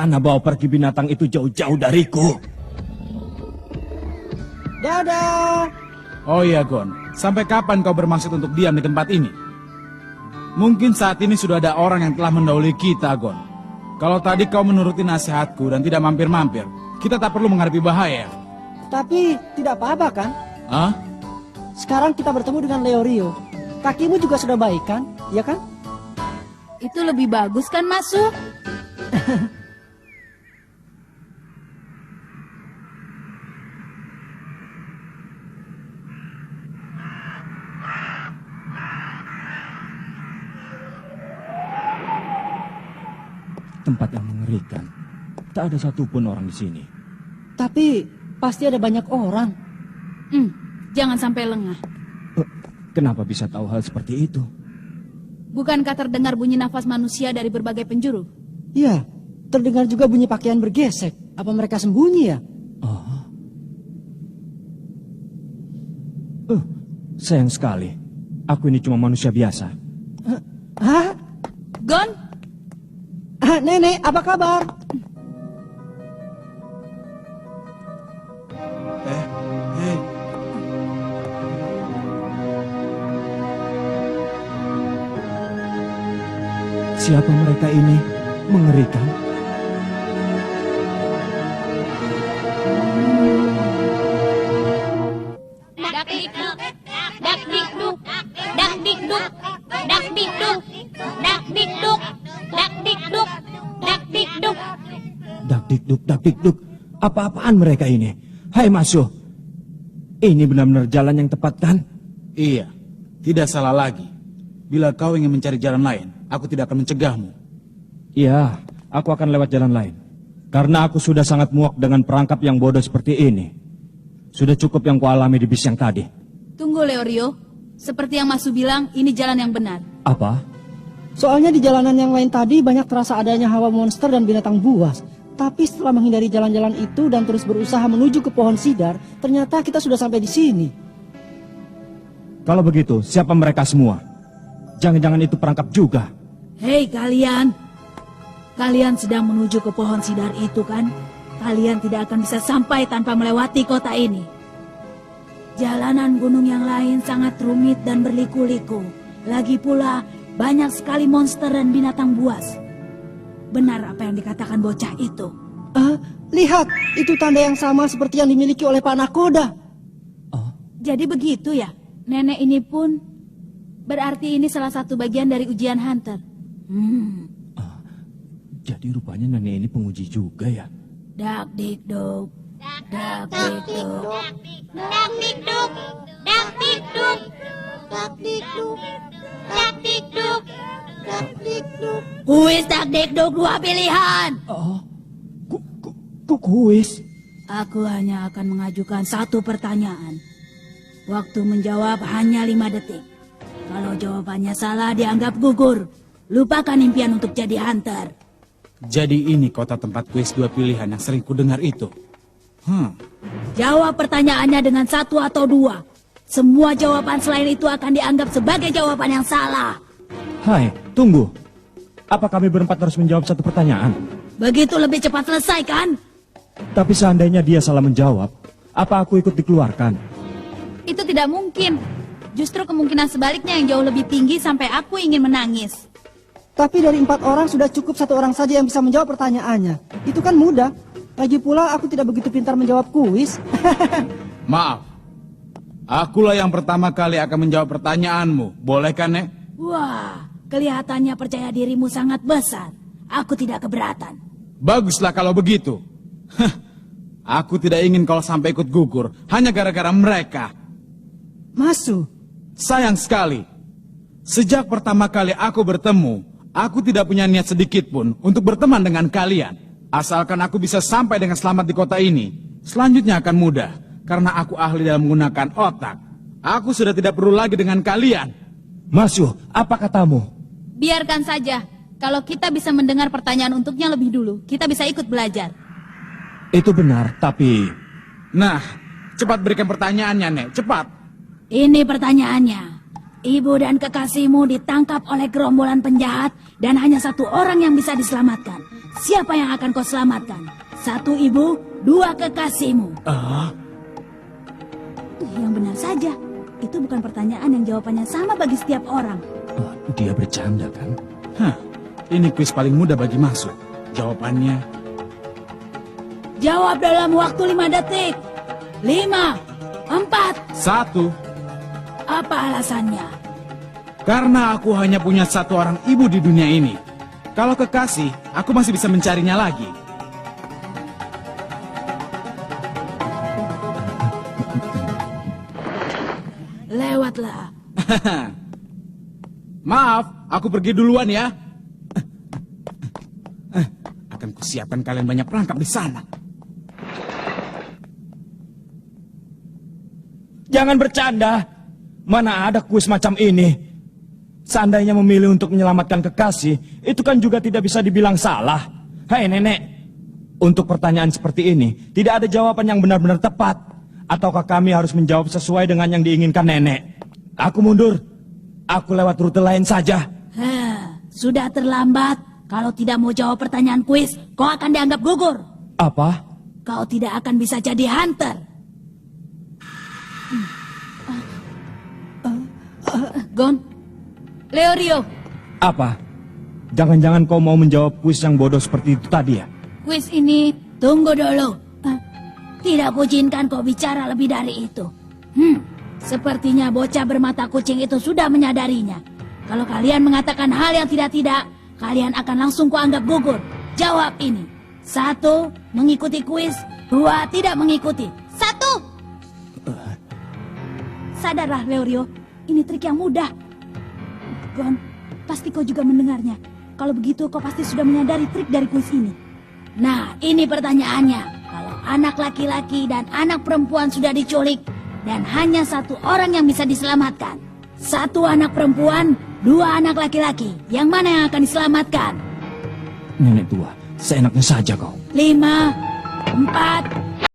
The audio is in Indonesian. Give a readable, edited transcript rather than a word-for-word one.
Ana bawa pergi binatang itu jauh-jauh dariku. Dadah. Oh iya, Gon. Sampai kapan kau bermaksud untuk diam di tempat ini? Mungkin saat ini sudah ada orang yang telah mendahului kita, Gon. Kalau tadi kau menuruti nasihatku dan tidak mampir-mampir, kita tak perlu menghadapi bahaya. Tapi tidak apa-apa kan? Hah? Sekarang kita bertemu dengan Leorio. Kakimu juga sudah baik kan? Ya kan? Itu lebih bagus kan, Masu? Tempat yang mengerikan. Tak ada satupun orang di sini. Tapi pasti ada banyak orang. Jangan sampai lengah. Kenapa bisa tahu hal seperti itu? Bukankah terdengar bunyi nafas manusia dari berbagai penjuru? Iya, terdengar juga bunyi pakaian bergesek. Apa mereka sembunyi ya? Sayang sekali. Aku ini cuma manusia biasa. Hah? Gon? Nenek, apa kabar? Hei. Siapa mereka ini? Mengerikan. Dak dikduk, dak dikduk, dak dikduk, dak dikduk, dak dikduk, dak dikduk, dak dikduk. Dak dikduk. Apa-apaan mereka ini? Hai Masu. Ini benar-benar jalan yang tepat kan? Iya, tidak salah lagi. Bila kau ingin mencari jalan lain, aku tidak akan mencegahmu. Iya, aku akan lewat jalan lain. Karena aku sudah sangat muak dengan perangkap yang bodoh seperti ini. Sudah cukup yang kualami di bis yang tadi. Tunggu, Leorio. Seperti yang Masu bilang, ini jalan yang benar. Apa? Soalnya di jalanan yang lain tadi banyak terasa adanya hawa monster dan binatang buas. Tapi setelah menghindari jalan-jalan itu dan terus berusaha menuju ke pohon sidar, ternyata kita sudah sampai di sini. Kalau begitu, siapa mereka semua? Jangan-jangan itu perangkap juga. Hei kalian. Kalian sedang menuju ke pohon sidar itu kan? Kalian tidak akan bisa sampai tanpa melewati kota ini. Jalanan gunung yang lain sangat rumit dan berliku-liku. Lagi pula banyak sekali monster dan binatang buas. Benar apa yang dikatakan bocah itu. Lihat, itu tanda yang sama seperti yang dimiliki oleh Pak Nakoda. Jadi begitu ya? Nenek ini pun berarti ini salah satu bagian dari ujian Hunter. Jadi rupanya nenek ini penguji juga ya? Dak dikduk, dak dikduk. Dak dikduk, dak dikduk, dak dikduk, dak dikduk, dak dikduk. Kuis dak dikduk 2 pilihan. Kuis? Aku hanya akan mengajukan 1 pertanyaan. Waktu menjawab hanya 5 detik. Kalau jawabannya salah dianggap gugur. Lupakan impian untuk jadi hunter. Jadi ini kota tempat kuis 2 pilihan yang sering kudengar itu. Jawab pertanyaannya dengan 1 atau 2. Semua jawaban selain itu akan dianggap sebagai jawaban yang salah. Hai, tunggu. Apa kami berempat harus menjawab 1 pertanyaan? Begitu lebih cepat selesai kan? Tapi seandainya dia salah menjawab, apa aku ikut dikeluarkan? Itu tidak mungkin. Justru kemungkinan sebaliknya yang jauh lebih tinggi sampai aku ingin menangis. Tapi dari 4 orang sudah cukup 1 orang saja yang bisa menjawab pertanyaannya. Itu kan mudah. Lagi pula aku tidak begitu pintar menjawab kuis. Maaf. Akulah yang pertama kali akan menjawab pertanyaanmu. Boleh kan, Nek? Wah, kelihatannya percaya dirimu sangat besar. Aku tidak keberatan. Baguslah kalau begitu. Aku tidak ingin kau sampai ikut gugur hanya gara-gara mereka. Masu. Sayang sekali. Sejak pertama kali aku bertemu, aku tidak punya niat sedikit pun untuk berteman dengan kalian. Asalkan aku bisa sampai dengan selamat di kota ini, selanjutnya akan mudah. Karena aku ahli dalam menggunakan otak. Aku sudah tidak perlu lagi dengan kalian. Masu, apa katamu? Biarkan saja. Kalau kita bisa mendengar pertanyaan untuknya lebih dulu, kita bisa ikut belajar. Itu benar, tapi... Nah, cepat berikan pertanyaannya, Nek. Cepat. Ini pertanyaannya. Ibu dan kekasihmu ditangkap oleh gerombolan penjahat dan hanya satu orang yang bisa diselamatkan. Siapa yang akan kau selamatkan? 1 ibu, 2 kekasihmu. Yang benar saja. Itu bukan pertanyaan yang jawabannya sama bagi setiap orang. Dia bercanda kan? Ini kuis paling mudah bagi masuk. Jawabannya... Jawab dalam waktu 5 detik. 5, 4. 1. Apa alasannya? Karena aku hanya punya 1 orang ibu di dunia ini. Kalau kekasih, aku masih bisa mencarinya lagi. Lewatlah. Maaf, aku pergi duluan ya. Akan kusiapkan kalian banyak perangkap di sana. Jangan bercanda. Mana ada kuis macam ini? Seandainya memilih untuk menyelamatkan kekasih, itu kan juga tidak bisa dibilang salah. Hai nenek, untuk pertanyaan seperti ini, tidak ada jawaban yang benar-benar tepat. Ataukah kami harus menjawab sesuai dengan yang diinginkan nenek? Aku mundur. Aku lewat rute lain saja. Sudah terlambat. Kalau tidak mau jawab pertanyaan kuis, kau akan dianggap gugur. Apa? Kau tidak akan bisa jadi hunter. Gon, Leorio, Apa? Jangan-jangan kau mau menjawab kuis yang bodoh seperti itu tadi ya? kuis ini tunggu dulu. Tidak kuizinkan kau bicara lebih dari itu. Sepertinya bocah bermata kucing itu sudah menyadarinya. Kalau kalian mengatakan hal yang tidak-tidak, kalian akan langsung kuanggap gugur. Jawab ini. 1, mengikuti kuis. 2, tidak mengikuti. 1. Sadarlah, Leorio. Ini trik yang mudah. Gon, pasti kau juga mendengarnya. Kalau begitu, kau pasti sudah menyadari trik dari kuis ini. Nah, ini pertanyaannya. Kalau anak laki-laki dan anak perempuan sudah diculik, dan hanya 1 orang yang bisa diselamatkan. 1 anak perempuan, 2 anak laki-laki. Yang mana yang akan diselamatkan? Nenek tua, seenaknya saja kau. 5, 4,